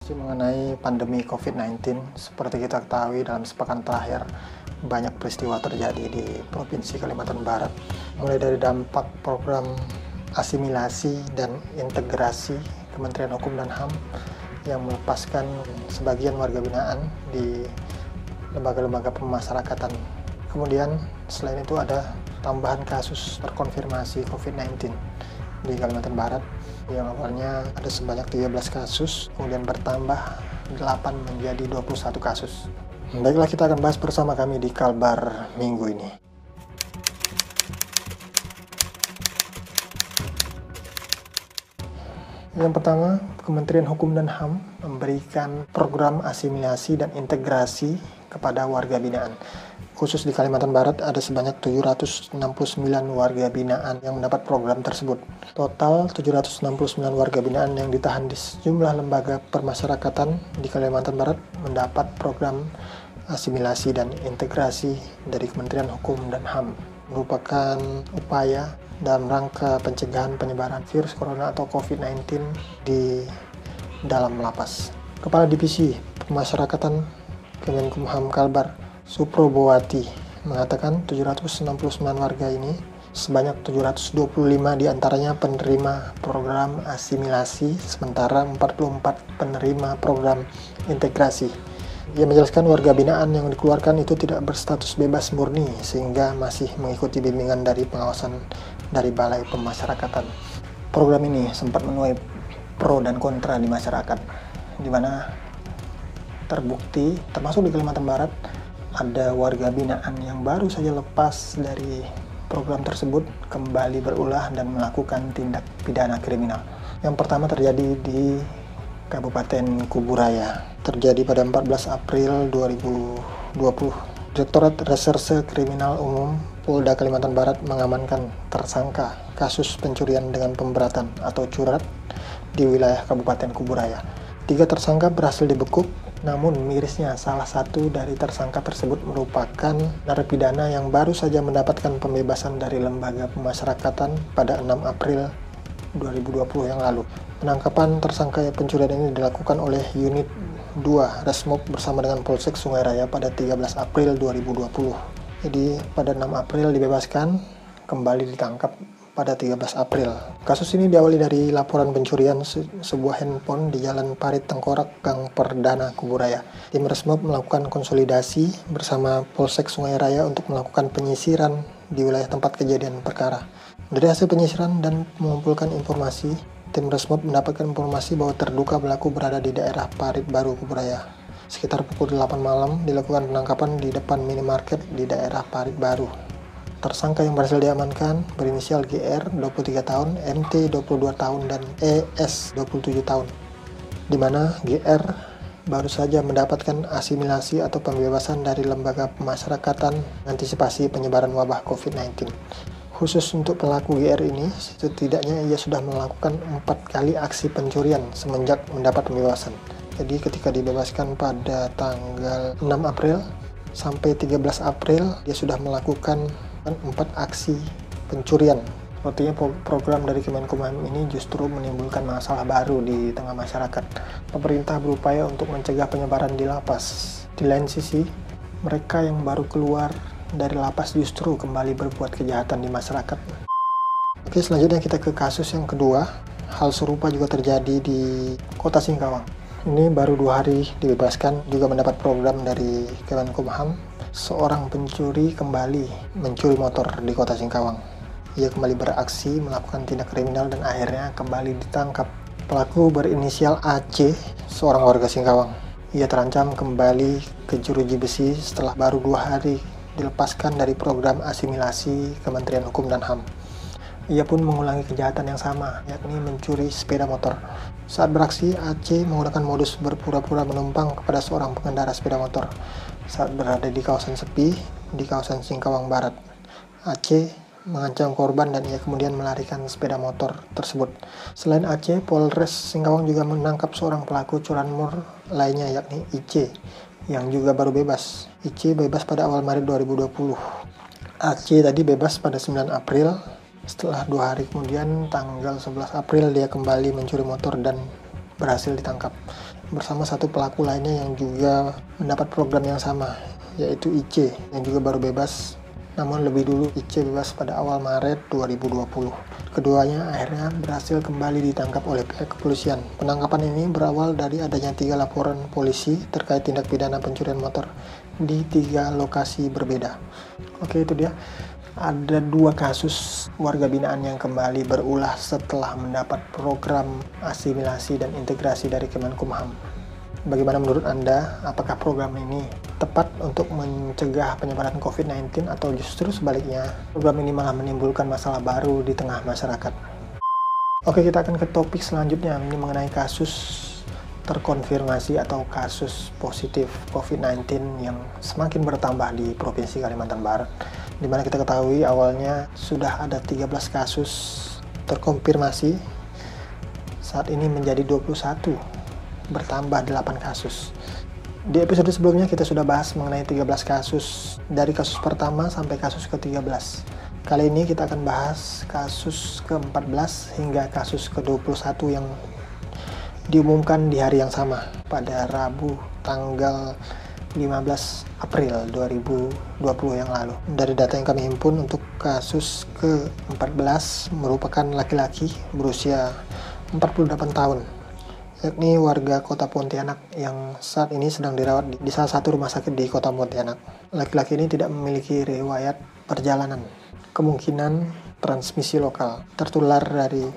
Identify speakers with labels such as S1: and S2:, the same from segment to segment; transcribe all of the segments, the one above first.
S1: Mengenai pandemi COVID-19, seperti kita ketahui dalam sepekan terakhir, banyak peristiwa terjadi di Provinsi Kalimantan Barat. Mulai dari dampak program asimilasi dan integrasi Kementerian Hukum dan HAM yang melepaskan sebagian warga binaan di lembaga-lembaga pemasyarakatan. Kemudian selain itu ada tambahan kasus terkonfirmasi COVID-19 di Kalimantan Barat yang awalnya ada sebanyak 13 kasus, kemudian bertambah 8 menjadi 21 kasus. Baiklah, kita akan bahas bersama kami di Kalbar minggu ini. Yang pertama, Kementerian Hukum dan HAM memberikan program asimilasi dan integrasi kepada warga binaan. Khusus di Kalimantan Barat ada sebanyak 769 warga binaan yang mendapat program tersebut. Total 769 warga binaan yang ditahan di sejumlah lembaga permasyarakatan di Kalimantan Barat mendapat program asimilasi dan integrasi dari Kementerian Hukum dan HAM. Merupakan upaya dalam rangka pencegahan penyebaran virus corona atau COVID-19 di dalam lapas. Kepala Divisi Pemasyarakatan Kemenkumham Kalbar, Suprobowati, mengatakan 769 warga ini sebanyak 725 diantaranya penerima program asimilasi, sementara 44 penerima program integrasi. Ia menjelaskan warga binaan yang dikeluarkan itu tidak berstatus bebas murni sehingga masih mengikuti bimbingan dari pengawasan dari Balai Pemasyarakatan. Program ini sempat menuai pro dan kontra di masyarakat, di mana terbukti termasuk di Kalimantan Barat ada warga binaan yang baru saja lepas dari program tersebut kembali berulah dan melakukan tindak pidana kriminal. Yang pertama terjadi di Kabupaten Kuburaya, terjadi pada 14 April 2020. Direktorat Reserse Kriminal Umum Polda Kalimantan Barat mengamankan tersangka kasus pencurian dengan pemberatan atau curat di wilayah Kabupaten Kuburaya. 3 tersangka berhasil dibekuk, namun mirisnya salah satu dari tersangka tersebut merupakan narapidana yang baru saja mendapatkan pembebasan dari lembaga pemasyarakatan pada 6 April 2020 yang lalu. Penangkapan tersangka pencurian ini dilakukan oleh Unit 2 Resmob bersama dengan Polsek Sungai Raya pada 13 April 2020. Jadi pada 6 April dibebaskan, kembali ditangkap pada 13 April. Kasus ini diawali dari laporan pencurian sebuah handphone di Jalan Parit Tengkorak, Gang Perdana, Kuburaya. Tim Resmob melakukan konsolidasi bersama Polsek Sungai Raya untuk melakukan penyisiran di wilayah tempat kejadian perkara. Dari hasil penyisiran dan mengumpulkan informasi, tim Resmob mendapatkan informasi bahwa terduga pelaku berada di daerah Parit Baru, Kuburaya. Sekitar pukul 8 malam dilakukan penangkapan di depan minimarket di daerah Parit Baru. Tersangka yang berhasil diamankan berinisial GR 23 tahun, MT 22 tahun, dan ES 27 tahun, di mana GR baru saja mendapatkan asimilasi atau pembebasan dari lembaga pemasyarakatan antisipasi penyebaran wabah COVID-19. Khusus untuk pelaku GR ini, setidaknya ia sudah melakukan 4 kali aksi pencurian semenjak mendapat pembebasan. Jadi ketika dibebaskan pada tanggal 6 April sampai 13 April, dia sudah melakukan 4 aksi pencurian. Sepertinya program dari Kemenkumham ini justru menimbulkan masalah baru di tengah masyarakat. Pemerintah berupaya untuk mencegah penyebaran di lapas. Di lain sisi, mereka yang baru keluar dari lapas justru kembali berbuat kejahatan di masyarakat. Oke, selanjutnya kita ke kasus yang kedua. Hal serupa juga terjadi di Kota Singkawang. Ini baru 2 hari dibebaskan, juga mendapat program dari Kemenkumham. Seorang pencuri kembali mencuri motor di Kota Singkawang. Ia kembali beraksi melakukan tindak kriminal dan akhirnya kembali ditangkap. Pelaku berinisial AC, seorang warga Singkawang. Ia terancam kembali ke jeruji besi setelah baru 2 hari dilepaskan dari program asimilasi Kementerian Hukum dan HAM. Ia pun mengulangi kejahatan yang sama, yakni mencuri sepeda motor. Saat beraksi, AC menggunakan modus berpura-pura menumpang kepada seorang pengendara sepeda motor. Saat berada di kawasan sepi, di kawasan Singkawang Barat, AC mengancam korban dan ia kemudian melarikan sepeda motor tersebut. Selain AC, Polres Singkawang juga menangkap seorang pelaku curanmor lainnya, yakni IC, yang juga baru bebas. IC bebas pada awal Maret 2020. AC tadi bebas pada 9 April. Setelah 2 hari kemudian, tanggal 11 April, dia kembali mencuri motor dan berhasil ditangkap. bersama satu pelaku lainnya yang juga mendapat program yang sama, yaitu IC yang juga baru bebas. Namun lebih dulu IC bebas pada awal Maret 2020. Keduanya akhirnya berhasil kembali ditangkap oleh pihak kepolisian. Penangkapan ini berawal dari adanya 3 laporan polisi terkait tindak pidana pencurian motor di 3 lokasi berbeda. Oke, itu dia. Ada 2 kasus warga binaan yang kembali berulah setelah mendapat program asimilasi dan integrasi dari Kemenkumham. Bagaimana menurut Anda? Apakah program ini tepat untuk mencegah penyebaran COVID-19 atau justru sebaliknya program ini malah menimbulkan masalah baru di tengah masyarakat? Oke, kita akan ke topik selanjutnya, ini mengenai kasus terkonfirmasi atau kasus positif COVID-19 yang semakin bertambah di Provinsi Kalimantan Barat, di mana kita ketahui awalnya sudah ada 13 kasus terkonfirmasi, saat ini menjadi 21, bertambah 8 kasus. Di episode sebelumnya kita sudah bahas mengenai 13 kasus, dari kasus pertama sampai kasus ke-13. Kali ini kita akan bahas kasus ke-14 hingga kasus ke-21 yang diumumkan di hari yang sama, pada Rabu tanggal 15 April 2020 yang lalu. Dari data yang kami himpun, untuk kasus ke-14 merupakan laki-laki berusia 48 tahun, yakni warga kota Pontianak yang saat ini sedang dirawat di salah satu rumah sakit di kota Pontianak. Laki-laki ini tidak memiliki riwayat perjalanan. Kemungkinan transmisi lokal, tertular dari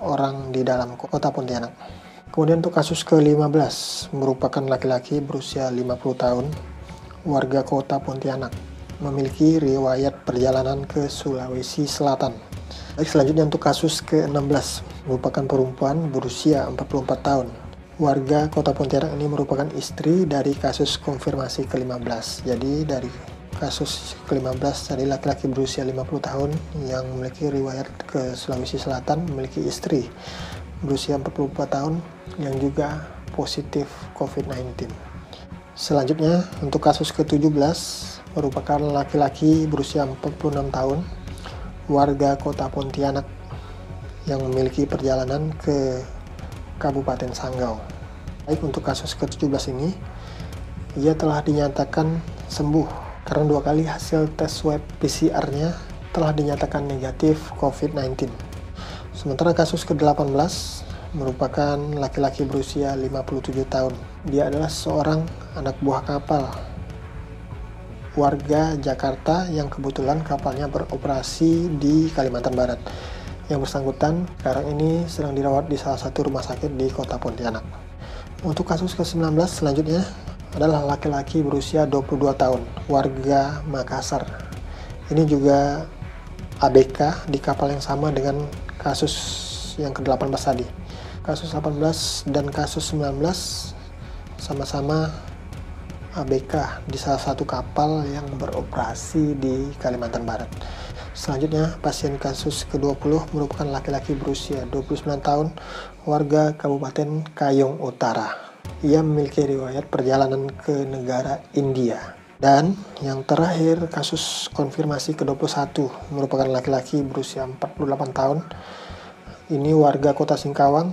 S1: orang di dalam kota Pontianak. Kemudian untuk kasus ke-15 merupakan laki-laki berusia 50 tahun, warga kota Pontianak, memiliki riwayat perjalanan ke Sulawesi Selatan. Baik, selanjutnya untuk kasus ke-16 merupakan perempuan berusia 44 tahun. Warga kota Pontianak ini merupakan istri dari kasus konfirmasi ke-15. Jadi dari kasus ke-15 tadi laki-laki berusia 50 tahun yang memiliki riwayat ke Sulawesi Selatan, memiliki istri berusia 44 tahun yang juga positif COVID-19. Selanjutnya untuk kasus ke-17 merupakan laki-laki berusia 46 tahun, warga kota Pontianak yang memiliki perjalanan ke Kabupaten Sanggau. Baik, untuk kasus ke-17 ini, ia telah dinyatakan sembuh karena 2 kali hasil tes swab PCR-nya telah dinyatakan negatif COVID-19. Sementara kasus ke-18 merupakan laki-laki berusia 57 tahun. Dia adalah seorang anak buah kapal warga Jakarta yang kebetulan kapalnya beroperasi di Kalimantan Barat. Yang bersangkutan sekarang ini sedang dirawat di salah satu rumah sakit di kota Pontianak. Untuk kasus ke-19 selanjutnya adalah laki-laki berusia 22 tahun, warga Makassar. Ini juga ABK di kapal yang sama dengan kasus yang ke-18 tadi. Kasus 18 dan kasus 19 sama-sama ABK di salah satu kapal yang beroperasi di Kalimantan Barat. Selanjutnya, pasien kasus ke-20 merupakan laki-laki berusia 29 tahun, warga Kabupaten Kayong Utara. Ia memiliki riwayat perjalanan ke negara India. Dan yang terakhir, kasus konfirmasi ke-21 merupakan laki-laki berusia 48 tahun. Ini warga kota Singkawang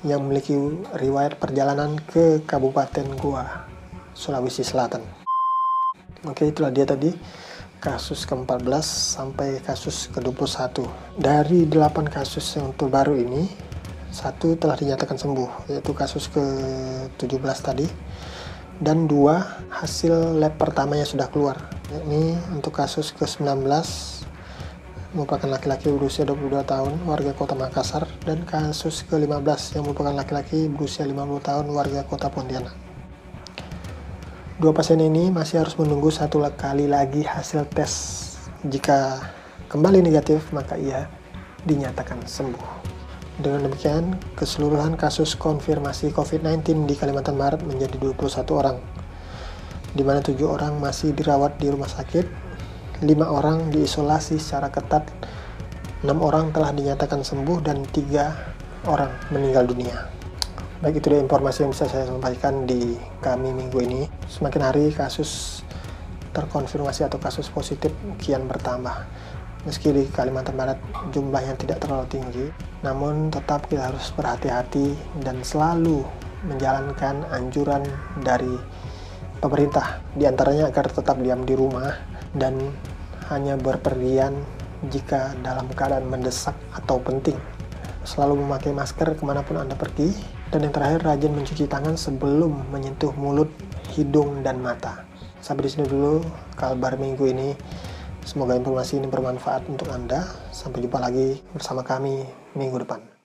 S1: yang memiliki riwayat perjalanan ke Kabupaten Goa, Sulawesi Selatan. Oke, itulah dia tadi kasus ke-14 sampai kasus ke-21. Dari 8 kasus yang terbaru ini, 1 telah dinyatakan sembuh, yaitu kasus ke-17 tadi, dan 2 hasil lab pertamanya sudah keluar. Ini untuk kasus ke-19 merupakan laki-laki berusia 22 tahun, warga kota Makassar, dan kasus ke-15 yang merupakan laki-laki berusia 50 tahun, warga kota Pontianak. 2 pasien ini masih harus menunggu 1 kali lagi hasil tes. Jika kembali negatif, maka ia dinyatakan sembuh. Dengan demikian, keseluruhan kasus konfirmasi COVID-19 di Kalimantan Barat menjadi 21 orang, di mana 7 orang masih dirawat di rumah sakit, 5 orang diisolasi secara ketat, 6 orang telah dinyatakan sembuh, dan 3 orang meninggal dunia. Baik, itu dia informasi yang bisa saya sampaikan di kami minggu ini. Semakin hari kasus terkonfirmasi atau kasus positif kian bertambah. Meski di Kalimantan Barat jumlahnya tidak terlalu tinggi, namun tetap kita harus berhati-hati dan selalu menjalankan anjuran dari pemerintah, diantaranya agar tetap diam di rumah dan hanya berpergian jika dalam keadaan mendesak atau penting. Selalu memakai masker kemanapun Anda pergi. Dan yang terakhir, rajin mencuci tangan sebelum menyentuh mulut, hidung, dan mata. Sampai di sini dulu kabar minggu ini. Semoga informasi ini bermanfaat untuk Anda. Sampai jumpa lagi bersama kami minggu depan.